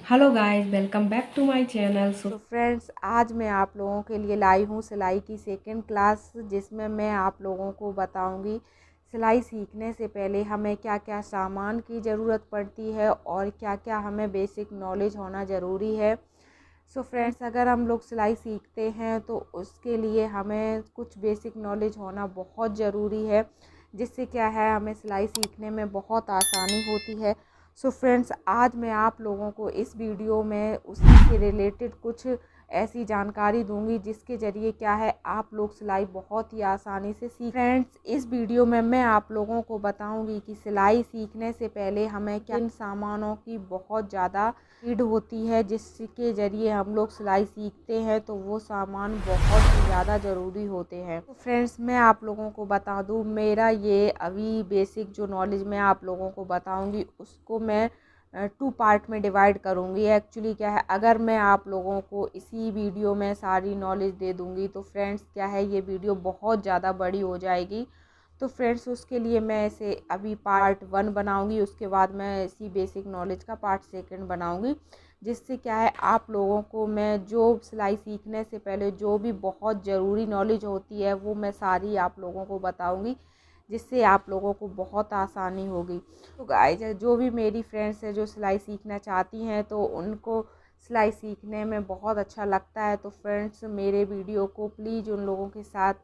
Hello guys, welcome back to my channel. तो friends, आज मैं आप लोगों के लिए लाई हूँ सिलाई की सेकंड क्लास, जिसमें मैं आप लोगों को बताऊंगी सिलाई सीखने से पहले हमें क्या क्या सामान की ज़रूरत पड़ती है और क्या क्या हमें बेसिक नॉलेज होना ज़रूरी है। सो फ्रेंड्स, अगर हम लोग सिलाई सीखते हैं तो उसके लिए हमें कुछ बेसिक नॉलेज होना बहुत ज़रूरी है, जिससे क्या है हमें सिलाई सीखने में बहुत आसानी होती है। सो फ्रेंड्स, आज मैं आप लोगों को इस वीडियो में उसी के रिलेटेड कुछ ऐसी जानकारी दूंगी जिसके ज़रिए क्या है आप लोग सिलाई बहुत ही आसानी से सीख। फ्रेंड्स, इस वीडियो में मैं आप लोगों को बताऊंगी कि सिलाई सीखने से पहले हमें किन सामानों की बहुत ज़्यादा नीड होती है, जिसके ज़रिए हम लोग सिलाई सीखते हैं तो वो सामान बहुत ही ज़्यादा ज़रूरी होते हैं। तो फ्रेंड्स, मैं आप लोगों को बता दूं, मेरा ये अभी बेसिक जो नॉलेज मैं आप लोगों को बताऊंगी उसको मैं 2 पार्ट में डिवाइड करूंगी। एक्चुअली क्या है, अगर मैं आप लोगों को इसी वीडियो में सारी नॉलेज दे दूंगी तो फ्रेंड्स क्या है ये वीडियो बहुत ज़्यादा बड़ी हो जाएगी। तो फ्रेंड्स, उसके लिए मैं इसे अभी पार्ट 1 बनाऊंगी, उसके बाद मैं इसी बेसिक नॉलेज का पार्ट 2 बनाऊंगी, जिससे क्या है आप लोगों को मैं जो सिलाई सीखने से पहले जो भी बहुत ज़रूरी नॉलेज होती है वो मैं सारी आप लोगों को बताऊंगी, जिससे आप लोगों को बहुत आसानी होगी। तो गाइस, जो भी मेरी फ्रेंड्स है जो सिलाई सीखना चाहती हैं तो उनको सिलाई सीखने में बहुत अच्छा लगता है, तो फ्रेंड्स मेरे वीडियो को प्लीज़ उन लोगों के साथ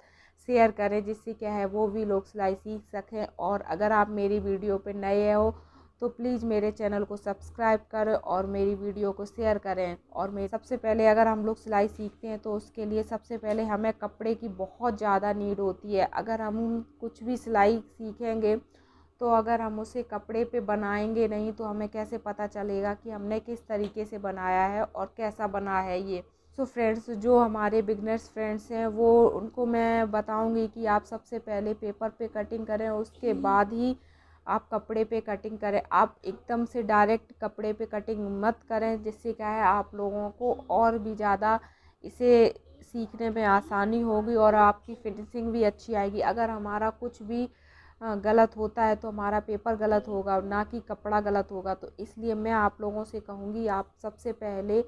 शेयर करें, जिससे क्या है वो भी लोग सिलाई सीख सकें। और अगर आप मेरी वीडियो पे नए हो तो प्लीज़ मेरे चैनल को सब्सक्राइब करें और मेरी वीडियो को शेयर करें। और मैं सबसे पहले अगर हम लोग सिलाई सीखते हैं तो उसके लिए सबसे पहले हमें कपड़े की बहुत ज़्यादा नीड होती है। अगर हम कुछ भी सिलाई सीखेंगे तो अगर हम उसे कपड़े पे बनाएंगे नहीं तो हमें कैसे पता चलेगा कि हमने किस तरीके से बनाया है और कैसा बना है ये। सो फ्रेंड्स, जो हमारे बिगनर्स फ्रेंड्स हैं वो उनको मैं बताऊंगी कि आप सबसे पहले पेपर पे कटिंग करें, उसके बाद ही आप कपड़े पे कटिंग करें। आप एकदम से डायरेक्ट कपड़े पे कटिंग मत करें, जिससे क्या है आप लोगों को और भी ज़्यादा इसे सीखने में आसानी होगी और आपकी फिनिशिंग भी अच्छी आएगी। अगर हमारा कुछ भी गलत होता है तो हमारा पेपर गलत होगा, ना कि कपड़ा गलत होगा। तो इसलिए मैं आप लोगों से कहूँगी आप सबसे पहले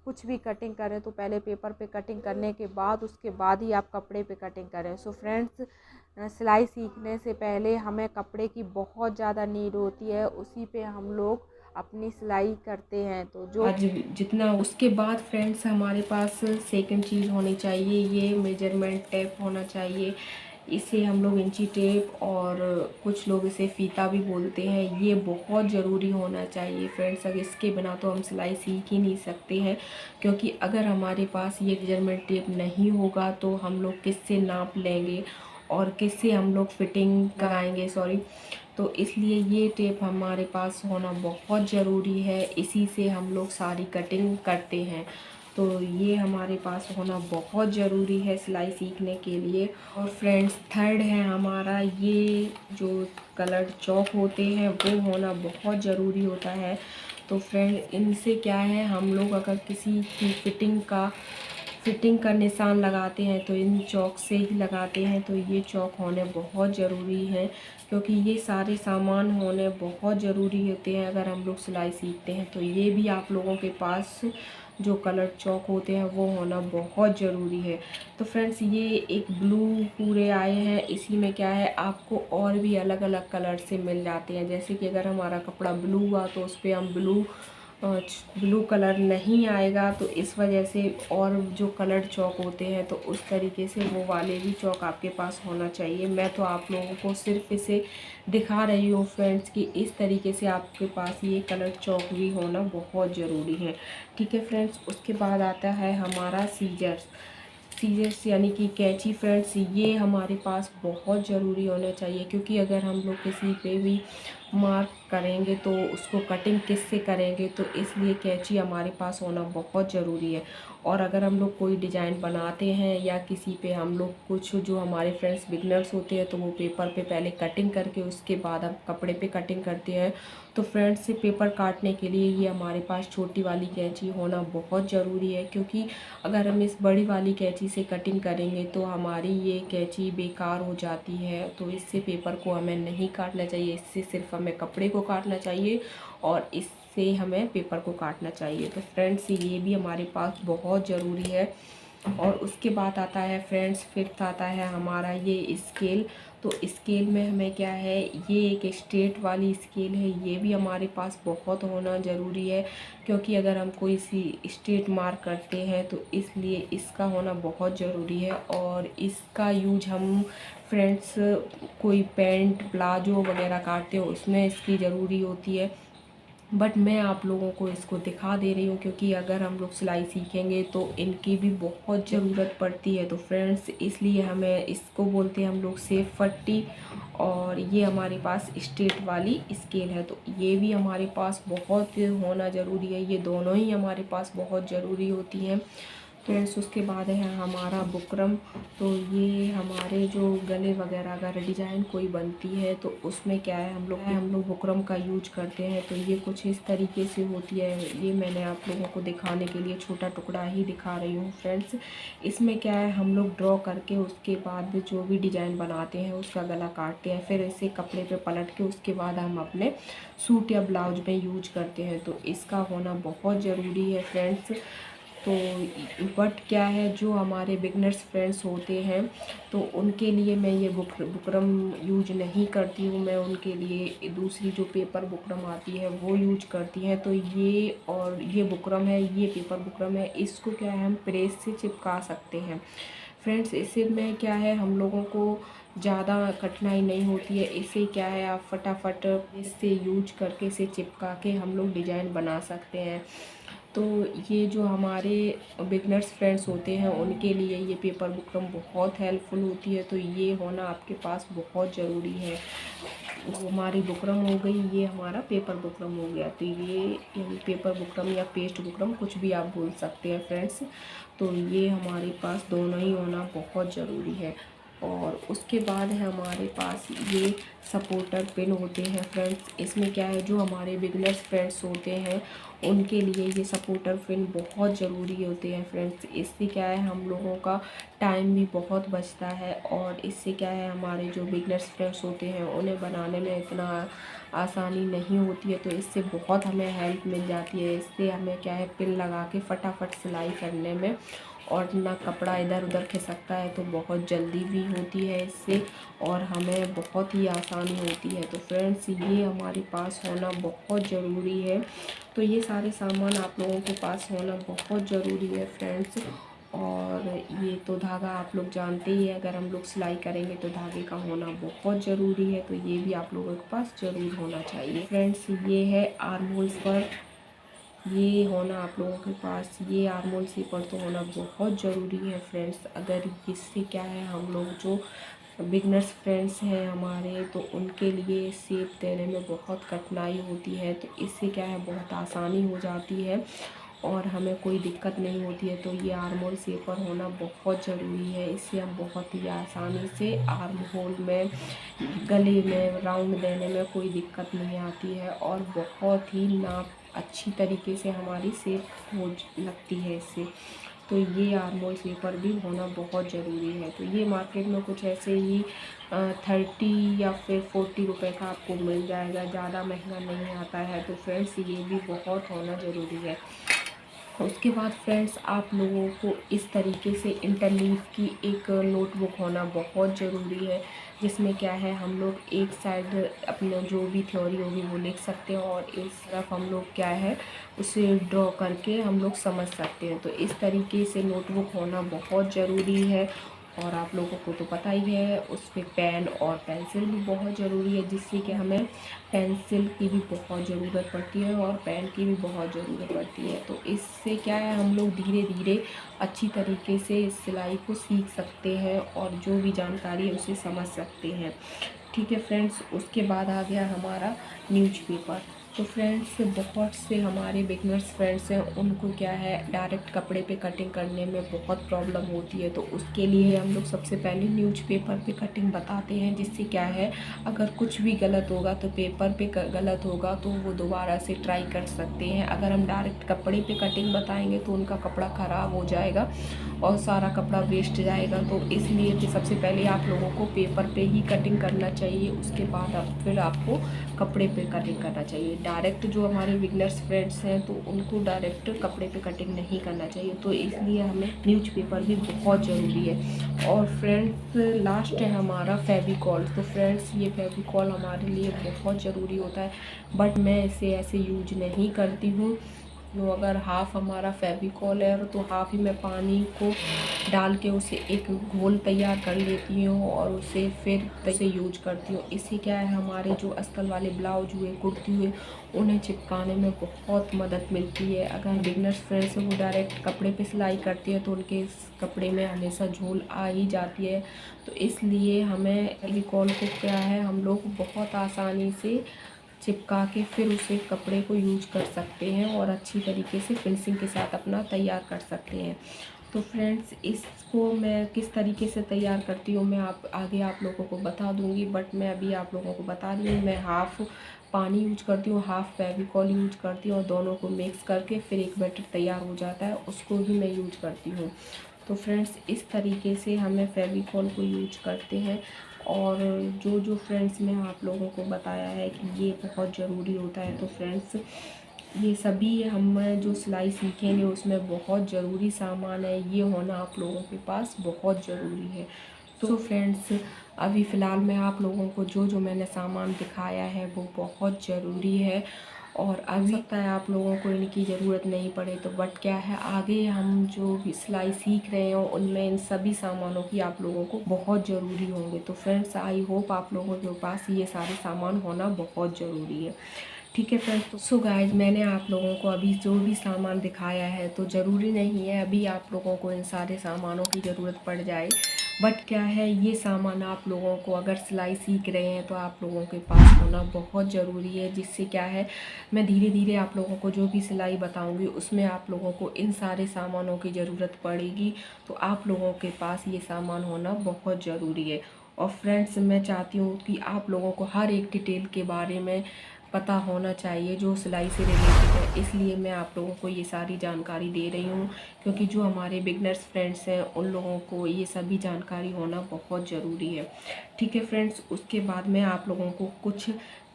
कुछ भी कटिंग करें तो पहले पेपर पे कटिंग करने के बाद उसके बाद ही आप कपड़े पे कटिंग करें। सो फ्रेंड्स, सिलाई सीखने से पहले हमें कपड़े की बहुत ज़्यादा नीड होती है, उसी पे हम लोग अपनी सिलाई करते हैं। तो जो आज जितना उसके बाद फ्रेंड्स हमारे पास सेकंड चीज़ होनी चाहिए, ये मेजरमेंट टेप होना चाहिए। इसे हम लोग इंची टेप और कुछ लोग इसे फीता भी बोलते हैं, ये बहुत ज़रूरी होना चाहिए फ्रेंड्स। अगर इसके बिना तो हम सिलाई सीख ही नहीं सकते हैं, क्योंकि अगर हमारे पास ये मेजरमेंट टेप नहीं होगा तो हम लोग किससे नाप लेंगे और किससे हम लोग फिटिंग कराएंगे, सॉरी। तो इसलिए ये टेप हमारे पास होना बहुत ज़रूरी है, इसी से हम लोग सारी कटिंग करते हैं। तो ये हमारे पास होना बहुत ज़रूरी है सिलाई सीखने के लिए। और फ्रेंड्स, थर्ड है हमारा ये जो कलर चौक होते हैं वो होना बहुत ज़रूरी होता है। तो फ्रेंड, इनसे क्या है हम लोग अगर किसी की फिटिंग का निशान लगाते हैं तो इन चौक से ही लगाते हैं। तो ये चौक होने बहुत ज़रूरी है, क्योंकि ये सारे सामान होने बहुत ज़रूरी होते हैं अगर हम लोग सिलाई सीखते हैं। तो ये भी आप लोगों के पास जो कलर चौक होते हैं वो होना बहुत ज़रूरी है। तो फ्रेंड्स, ये एक ब्लू पूरे आए हैं, इसी में क्या है आपको और भी अलग अलग कलर से मिल जाते हैं। जैसे कि अगर हमारा कपड़ा ब्लू हुआ तो उस पर हम ब्लू कलर नहीं आएगा, तो इस वजह से और जो कलर चौक होते हैं तो उस तरीके से वो वाले भी चौक आपके पास होना चाहिए। मैं तो आप लोगों को सिर्फ इसे दिखा रही हूँ फ्रेंड्स कि इस तरीके से आपके पास ये कलर चौक भी होना बहुत ज़रूरी है। ठीक है फ्रेंड्स, उसके बाद आता है हमारा सीजर्स यानी कि कैंची। फ्रेंड्स, ये हमारे पास बहुत ज़रूरी होना चाहिए, क्योंकि अगर हम लोग किसी पे भी मार्क करेंगे तो उसको कटिंग किससे करेंगे, तो इसलिए कैंची हमारे पास होना बहुत ज़रूरी है। और अगर हम लोग कोई डिज़ाइन बनाते हैं या किसी पे हम लोग कुछ, जो हमारे फ्रेंड्स बिगनर्स होते हैं तो वो पेपर पे पहले कटिंग करके उसके बाद हम कपड़े पे कटिंग करते हैं। तो फ्रेंड्स, से पेपर काटने के लिए ये हमारे पास छोटी वाली कैंची होना बहुत ज़रूरी है, क्योंकि अगर हम इस बड़ी वाली कैंची से कटिंग करेंगे तो हमारी ये कैंची बेकार हो जाती है। तो इससे पेपर को हमें नहीं काटना चाहिए, इससे सिर्फ हमें कपड़े को काटना चाहिए और इस इससे हमें पेपर को काटना चाहिए। तो फ्रेंड्स ये भी हमारे पास बहुत ज़रूरी है। और उसके बाद आता है फ्रेंड्स, फिफ्थ आता है हमारा ये स्केल। तो स्केल में हमें क्या है, ये एक स्ट्रेट वाली स्केल है, ये भी हमारे पास बहुत होना ज़रूरी है, क्योंकि अगर हम कोई सी स्ट्रेट मार्क करते हैं तो इसलिए इसका होना बहुत ज़रूरी है। और इसका यूज हम फ्रेंड्स कोई पैंट प्लाजो वगैरह काटते हो उसमें इसकी ज़रूरी होती है। बट मैं आप लोगों को इसको दिखा दे रही हूँ, क्योंकि अगर हम लोग सिलाई सीखेंगे तो इनकी भी बहुत ज़रूरत पड़ती है। तो फ्रेंड्स इसलिए हमें इसको बोलते हैं हम लोग सेफ पट्टी। और ये हमारे पास स्ट्रेट वाली स्केल है, तो ये भी हमारे पास बहुत होना ज़रूरी है। ये दोनों ही हमारे पास बहुत ज़रूरी होती हैं फ्रेंड्स। उसके बाद है हमारा बुकरम। तो ये हमारे जो गले वगैरह अगर डिज़ाइन कोई बनती है तो उसमें क्या है, हम लोग बुकरम का यूज करते हैं। तो ये कुछ इस तरीके से होती है। ये मैंने आप लोगों को दिखाने के लिए छोटा टुकड़ा ही दिखा रही हूँ फ्रेंड्स। इसमें क्या है, हम लोग ड्रॉ करके उसके बाद जो भी डिज़ाइन बनाते हैं उसका गला काटते हैं, फिर इसे कपड़े पे पलट के उसके बाद हम अपने सूट या ब्लाउज में यूज करते हैं। तो इसका होना बहुत ज़रूरी है फ्रेंड्स। तो बट क्या है, जो हमारे बिगनर्स फ्रेंड्स होते हैं तो उनके लिए मैं ये बुकरम यूज नहीं करती हूँ। मैं उनके लिए दूसरी जो पेपर बुकरम आती है वो यूज करती हैं। तो ये और ये बुकरम है, ये पेपर बुकरम है, इसको क्या है हम प्रेस से चिपका सकते हैं फ्रेंड्स। इसे में क्या है, हम लोगों को ज़्यादा कठिनाई नहीं होती है। इसे क्या है, आप फटाफट इससे यूज करके इसे चिपका के हम लोग डिज़ाइन बना सकते हैं। तो ये जो हमारे बिगनर्स फ्रेंड्स होते हैं उनके लिए ये पेपर बुकरम बहुत हेल्पफुल होती है। तो ये होना आपके पास बहुत ज़रूरी है। वो हमारी बुकरम हो गई, ये हमारा पेपर बुकरम हो गया। तो ये पेपर बुकरम या पेस्ट बुकरम कुछ भी आप बोल सकते हैं फ्रेंड्स। तो ये हमारे पास दोनों ही होना बहुत ज़रूरी है। और उसके बाद है हमारे पास ये सपोर्टर पिन होते हैं फ्रेंड्स। इसमें क्या है, जो हमारे बिगनर्स फ्रेंड्स होते हैं उनके लिए ये सपोर्टर पिन बहुत ज़रूरी होते हैं फ्रेंड्स। इससे क्या है, हम लोगों का टाइम भी बहुत बचता है। और इससे क्या है, हमारे जो बिगनर्स फ्रेंड्स होते हैं उन्हें बनाने में इतना आसानी नहीं होती है। तो इससे बहुत हमें हेल्प मिल जाती है। इससे हमें क्या है, पिन लगा के फटाफट सिलाई करने में, और ना कपड़ा इधर उधर खिसकता है, तो बहुत जल्दी भी होती है इससे, और हमें बहुत ही आसानी होती है। तो फ्रेंड्स ये हमारे पास होना बहुत ज़रूरी है। तो ये सारे सामान आप लोगों के पास होना बहुत ज़रूरी है फ्रेंड्स। और ये तो धागा आप लोग जानते ही है, अगर हम लोग सिलाई करेंगे तो धागे का होना बहुत ज़रूरी है। तो ये भी आप लोगों के पास ज़रूर होना चाहिए फ्रेंड्स। ये है आर्म होल्स पर, ये होना आप लोगों के पास, ये आर्मोल सीपर तो होना बहुत ज़रूरी है फ्रेंड्स। अगर इससे क्या है, हम लोग जो बिगनर्स फ्रेंड्स हैं हमारे, तो उनके लिए शेप देने में बहुत कठिनाई होती है। तो इससे क्या है, बहुत आसानी हो जाती है और हमें कोई दिक्कत नहीं होती है। तो ये आर्म होल शेपर होना बहुत ज़रूरी है। इससे हम बहुत ही आसानी से आर्म होल में, गले में राउंड देने में कोई दिक्कत नहीं आती है, और बहुत ही नाप अच्छी तरीके से हमारी शेप हो लगती है इससे। तो ये आर्म होल शेपर भी होना बहुत ज़रूरी है। तो ये मार्केट में कुछ ऐसे ही 30 या फिर 40 रुपए का आपको मिल जाएगा, ज़्यादा महंगा नहीं आता है। तो फ्रेंड्स ये भी बहुत होना ज़रूरी है। उसके बाद फ्रेंड्स आप लोगों को इस तरीके से इंटरलीफ की एक नोटबुक होना बहुत ज़रूरी है, जिसमें क्या है, हम लोग एक साइड अपना जो भी थ्योरी होगी वो लिख सकते हैं, और इस तरफ हम लोग क्या है उसे ड्रॉ करके हम लोग समझ सकते हैं। तो इस तरीके से नोटबुक होना बहुत ज़रूरी है। और आप लोगों को तो पता ही है, उसमें पेन और पेंसिल भी बहुत ज़रूरी है, जिससे कि हमें पेंसिल की भी बहुत ज़रूरत पड़ती है और पेन की भी बहुत ज़रूरत पड़ती है। तो इससे क्या है, हम लोग धीरे धीरे अच्छी तरीके से इस सिलाई को सीख सकते हैं और जो भी जानकारी है उसे समझ सकते हैं। ठीक है फ्रेंड्स। उसके बाद आ गया हमारा न्यूज़पेपर। तो फ्रेंड्स बहुत से हमारे बिगनर्स फ्रेंड्स हैं, उनको क्या है डायरेक्ट कपड़े पे कटिंग करने में बहुत प्रॉब्लम होती है। तो उसके लिए हम लोग सबसे पहले न्यूज़पेपर पे कटिंग बताते हैं, जिससे क्या है, अगर कुछ भी गलत होगा तो पेपर पे गलत होगा तो वो दोबारा से ट्राई कर सकते हैं। अगर हम डायरेक्ट कपड़े पे कटिंग बताएंगे तो उनका कपड़ा ख़राब हो जाएगा और सारा कपड़ा वेस्ट जाएगा। तो इसलिए कि सबसे पहले आप लोगों को पेपर पे ही कटिंग करना चाहिए, उसके बाद फिर आपको कपड़े पे कटिंग करना चाहिए। डायरेक्ट जो हमारे बिगनर्स फ्रेंड्स हैं तो उनको डायरेक्ट कपड़े पे कटिंग नहीं करना चाहिए, तो इसलिए हमें न्यूज़पेपर भी बहुत ज़रूरी है। और फ्रेंड्स लास्ट है हमारा फेविकॉल। तो फ्रेंड्स ये फेविकॉल हमारे लिए बहुत ज़रूरी होता है, बट मैं इसे ऐसे यूज नहीं करती हूँ। तो अगर हाफ़ हमारा फेविकॉल है तो हाफ़ ही मैं पानी को डाल के उसे एक घोल तैयार कर लेती हूँ और उसे फिर से यूज करती हूँ। इससे क्या है, हमारे जो अस्तर वाले ब्लाउज हुए, कुर्ती हुए, उन्हें चिपकाने में बहुत मदद मिलती है। अगर बिगनर्स फ्रेंड्स वो डायरेक्ट कपड़े पे सिलाई करती है तो उनके इस कपड़े में हमेशा झोल आ ही जाती है। तो इसलिए हमें फेविकॉल को क्या है, हम लोग बहुत आसानी से चिपका के फिर उसे कपड़े को यूज कर सकते हैं और अच्छी तरीके से फिनिशिंग के साथ अपना तैयार कर सकते हैं। तो फ्रेंड्स इसको मैं किस तरीके से तैयार करती हूँ मैं आगे आप लोगों को बता दूँगी, बट मैं अभी आप लोगों को बता रही हूँ। मैं हाफ़ पानी यूज करती हूँ, हाफ़ फेविकॉल यूज करती हूँ और दोनों को मिक्स करके फिर एक बैटर तैयार हो जाता है, उसको भी मैं यूज करती हूँ। तो फ्रेंड्स इस तरीके से हमें फेविकॉल को यूज करते हैं। और जो फ्रेंड्स मैं आप लोगों को बताया है कि ये बहुत ज़रूरी होता है, तो फ्रेंड्स ये सभी हम जो सिलाई सीखेंगे उसमें बहुत ज़रूरी सामान है, ये होना आप लोगों के पास बहुत ज़रूरी है। तो फ्रेंड्स अभी फ़िलहाल मैं आप लोगों को जो मैंने सामान दिखाया है वो बहुत ज़रूरी है, और अभी सकता है आप लोगों को इनकी ज़रूरत नहीं पड़े, तो बट क्या है, आगे हम जो भी सिलाई सीख रहे हो उनमें इन सभी सामानों की आप लोगों को बहुत ज़रूरी होंगे। तो फ्रेंड्स आई होप आप लोगों के पास ये सारे सामान होना बहुत ज़रूरी है। ठीक है फ्रेंड्स, सो गाइज मैंने आप लोगों को अभी जो भी सामान दिखाया है तो ज़रूरी नहीं है अभी आप लोगों को इन सारे सामानों की ज़रूरत पड़ जाए, बट क्या है, ये सामान आप लोगों को अगर सिलाई सीख रहे हैं तो आप लोगों के पास होना बहुत ज़रूरी है। जिससे क्या है, मैं धीरे धीरे आप लोगों को जो भी सिलाई बताऊंगी उसमें आप लोगों को इन सारे सामानों की ज़रूरत पड़ेगी, तो आप लोगों के पास ये सामान होना बहुत ज़रूरी है। और फ्रेंड्स मैं चाहती हूँ कि आप लोगों को हर एक डिटेल के बारे में पता होना चाहिए जो सिलाई से रिलेटेड है, इसलिए मैं आप लोगों को ये सारी जानकारी दे रही हूँ, क्योंकि जो हमारे बिगनर्स फ्रेंड्स हैं उन लोगों को ये सभी जानकारी होना बहुत ज़रूरी है। ठीक है फ्रेंड्स, उसके बाद मैं आप लोगों को कुछ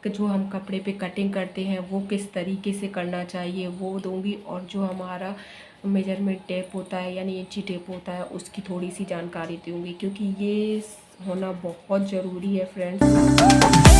जो हम कपड़े पे कटिंग करते हैं वो किस तरीके से करना चाहिए वो दूंगी, और जो हमारा मेजरमेंट टेप होता है यानी इंची टेप होता है उसकी थोड़ी सी जानकारी दूंगी, क्योंकि ये होना बहुत ज़रूरी है फ्रेंड्स।